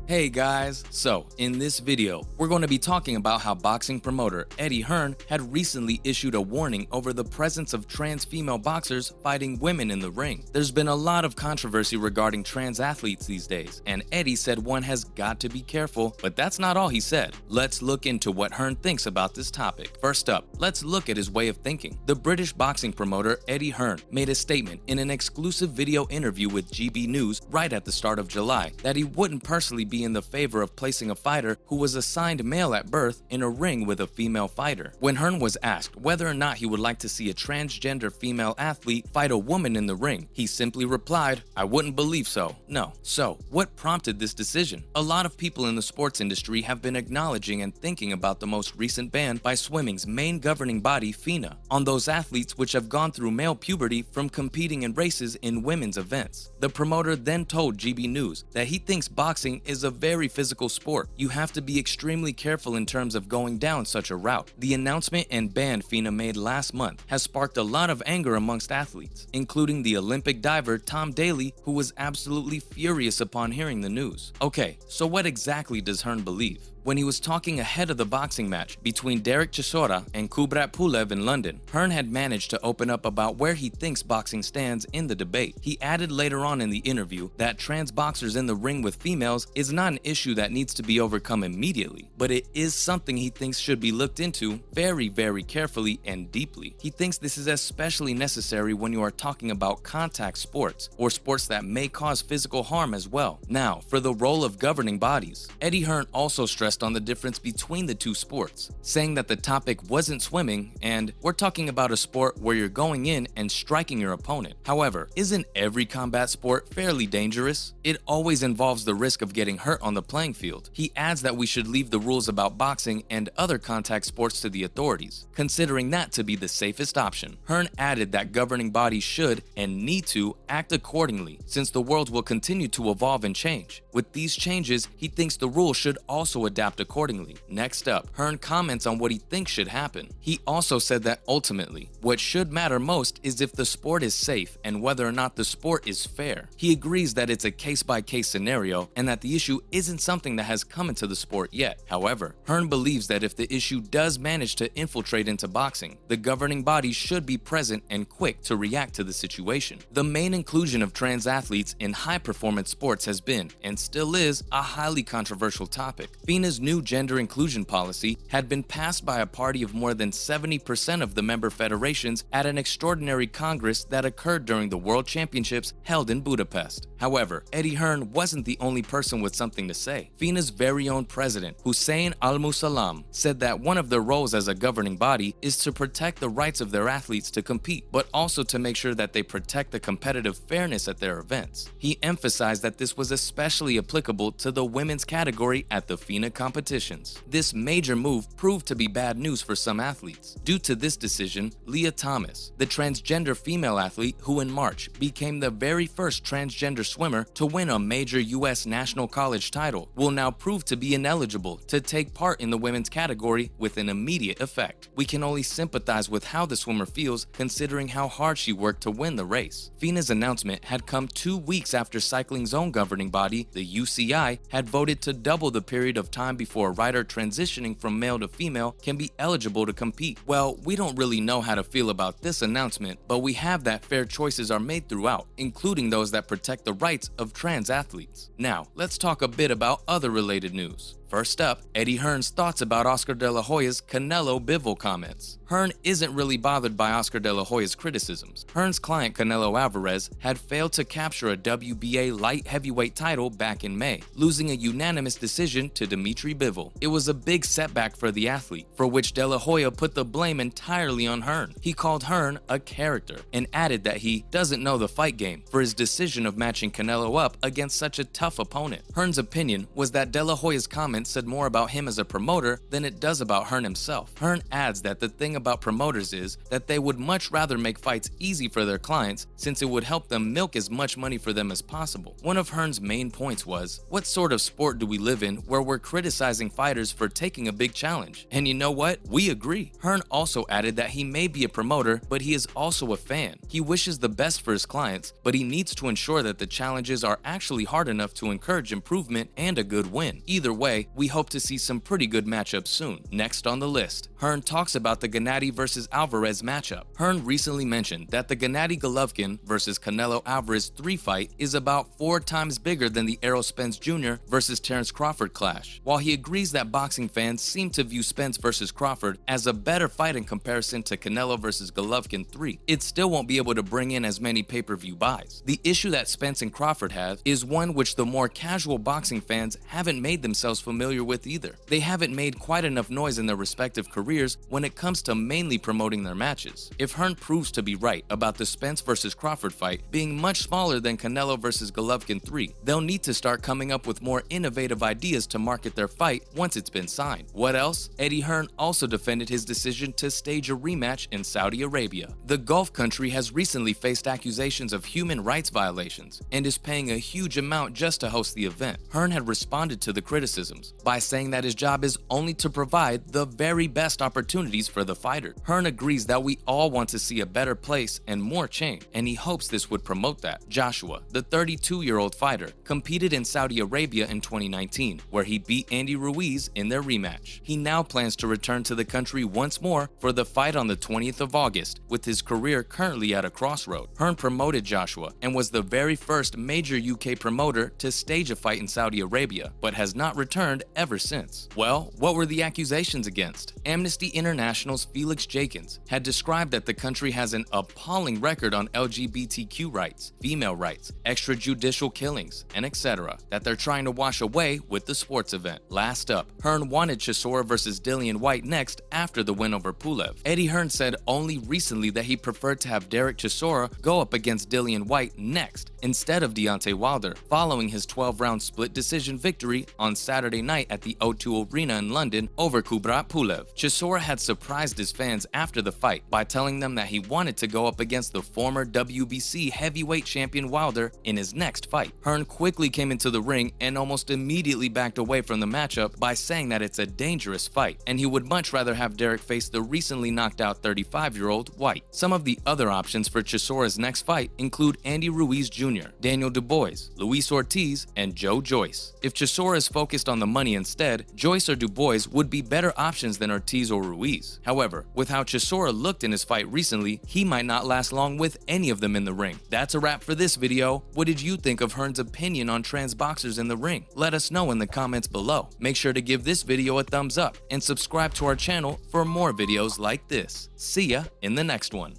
Hey guys, so in this video, we're going to be talking about how boxing promoter Eddie Hearn had recently issued a warning over the presence of trans female boxers fighting women in the ring. There's been a lot of controversy regarding trans athletes these days, and Eddie said one has got to be careful, but that's not all he said. Let's look into what Hearn thinks about this topic. First up, let's look at his way of thinking. The British boxing promoter Eddie Hearn made a statement in an exclusive video interview with GB News right at the start of July that he wouldn't personally be in the favor of placing a fighter who was assigned male at birth in a ring with a female fighter. When Hearn was asked whether or not he would like to see a transgender female athlete fight a woman in the ring, he simply replied, "I wouldn't believe so, no." So, what prompted this decision? A lot of people in the sports industry have been acknowledging and thinking about the most recent ban by swimming's main governing body, FINA, on those athletes which have gone through male puberty from competing in races in women's events. The promoter then told GB News that he thinks boxing is a very physical sport. You have to be extremely careful in terms of going down such a route. The announcement and ban FINA made last month has sparked a lot of anger amongst athletes, including the Olympic diver Tom Daley, who was absolutely furious upon hearing the news. Okay, so what exactly does Hearn believe? When he was talking ahead of the boxing match between Derek Chisora and Kubrat Pulev in London, Hearn had managed to open up about where he thinks boxing stands in the debate. He added later on in the interview that trans boxers in the ring with females is not an issue that needs to be overcome immediately, but it is something he thinks should be looked into very, very carefully and deeply. He thinks this is especially necessary when you are talking about contact sports or sports that may cause physical harm as well. Now, for the role of governing bodies, Eddie Hearn also stressed on the difference between the two sports, saying that the topic wasn't swimming and we're talking about a sport where you're going in and striking your opponent. However, isn't every combat sport fairly dangerous? It always involves the risk of getting hurt on the playing field. He adds that we should leave the rules about boxing and other contact sports to the authorities, considering that to be the safest option. Hearn added that governing bodies should and need to act accordingly, since the world will continue to evolve and change. With these changes, he thinks the rules should also adapt accordingly. Next up, Hearn comments on what he thinks should happen. He also said that ultimately, what should matter most is if the sport is safe and whether or not the sport is fair. He agrees that it's a case-by-case scenario and that the issue isn't something that has come into the sport yet. However, Hearn believes that if the issue does manage to infiltrate into boxing, the governing body should be present and quick to react to the situation. The main inclusion of trans athletes in high-performance sports has been, and still is, a highly controversial topic. FINA's new gender inclusion policy had been passed by a party of more than 70% of the member federations at an extraordinary congress that occurred during the World Championships held in Budapest. However, Eddie Hearn wasn't the only person with something to say. FINA's very own president, Hussein Al-Musallam, said that one of their roles as a governing body is to protect the rights of their athletes to compete, but also to make sure that they protect the competitive fairness at their events. He emphasized that this was especially applicable to the women's category at the FINA competitions. This major move proved to be bad news for some athletes. Due to this decision, Leah Thomas, the transgender female athlete who in March became the very first transgender swimmer to win a major U.S. national college title, will now prove to be ineligible to take part in the women's category with an immediate effect. We can only sympathize with how the swimmer feels considering how hard she worked to win the race. FINA's announcement had come 2 weeks after cycling's own governing body, the UCI, had voted to double the period of time before a rider transitioning from male to female can be eligible to compete. Well, we don't really know how to feel about this announcement, but we have that fair choices are made throughout, including those that protect the rights of trans athletes. Now, let's talk a bit about other related news. First up, Eddie Hearn's thoughts about Oscar De La Hoya's Canelo Bivol comments. Hearn isn't really bothered by Oscar De La Hoya's criticisms. Hearn's client Canelo Alvarez had failed to capture a WBA light heavyweight title back in May, losing a unanimous decision to Dimitri Bivol. It was a big setback for the athlete, for which De La Hoya put the blame entirely on Hearn. He called Hearn a character and added that he doesn't know the fight game for his decision of matching Canelo up against such a tough opponent. Hearn's opinion was that De La Hoya's comments comments said more about him as a promoter than it does about Hearn himself. Hearn adds that the thing about promoters is that they would much rather make fights easy for their clients since it would help them milk as much money for them as possible. One of Hearn's main points was, what sort of sport do we live in where we're criticizing fighters for taking a big challenge? And you know what? We agree. Hearn also added that he may be a promoter, but he is also a fan. He wishes the best for his clients, but he needs to ensure that the challenges are actually hard enough to encourage improvement and a good win. Either way, we hope to see some pretty good matchups soon. Next on the list, Hearn talks about the Gennady vs. Alvarez matchup. Hearn recently mentioned that the Gennady-Golovkin vs. Canelo Alvarez 3 fight is about 4 times bigger than the Errol Spence Jr. vs. Terence Crawford clash. While he agrees that boxing fans seem to view Spence vs. Crawford as a better fight in comparison to Canelo vs. Golovkin 3, it still won't be able to bring in as many pay-per-view buys. The issue that Spence and Crawford have is one which the more casual boxing fans haven't made themselves familiar with either. They haven't made quite enough noise in their respective careers when it comes to mainly promoting their matches. If Hearn proves to be right about the Spence vs. Crawford fight being much smaller than Canelo vs. Golovkin 3, they'll need to start coming up with more innovative ideas to market their fight once it's been signed. What else? Eddie Hearn also defended his decision to stage a rematch in Saudi Arabia. The Gulf country has recently faced accusations of human rights violations and is paying a huge amount just to host the event. Hearn had responded to the criticisms by saying that his job is only to provide the very best opportunities for the fighter. Hearn agrees that we all want to see a better place and more change, and he hopes this would promote that. Joshua, the 32-year-old fighter, competed in Saudi Arabia in 2019, where he beat Andy Ruiz in their rematch. He now plans to return to the country once more for the fight on the 20th of August, with his career currently at a crossroad. Hearn promoted Joshua and was the very first major UK promoter to stage a fight in Saudi Arabia, but has not returned ever since. Well, what were the accusations against? Amnesty International's Felix Jakins had described that the country has an appalling record on LGBTQ rights, female rights, extrajudicial killings, and etc. that they're trying to wash away with the sports event. Last up, Hearn wanted Chisora vs. Dillian Whyte next after the win over Pulev. Eddie Hearn said only recently that he preferred to have Derek Chisora go up against Dillian Whyte next instead of Deontay Wilder, following his 12-round split decision victory on Saturday night at the O2 Arena in London over Kubrat Pulev. Chisora had surprised his fans after the fight by telling them that he wanted to go up against the former WBC heavyweight champion Wilder in his next fight. Hearn quickly came into the ring and almost immediately backed away from the matchup by saying that it's a dangerous fight and he would much rather have Derek face the recently knocked out 35-year-old Whyte. Some of the other options for Chisora's next fight include Andy Ruiz Jr., Daniel Dubois, Luis Ortiz, and Joe Joyce. If Chisora is focused on the money instead, Joyce or Dubois would be better options than Ortiz or Ruiz. However, with how Chisora looked in his fight recently, he might not last long with any of them in the ring. That's a wrap for this video. What did you think of Hearn's opinion on trans boxers in the ring? Let us know in the comments below. Make sure to give this video a thumbs up and subscribe to our channel for more videos like this. See ya in the next one.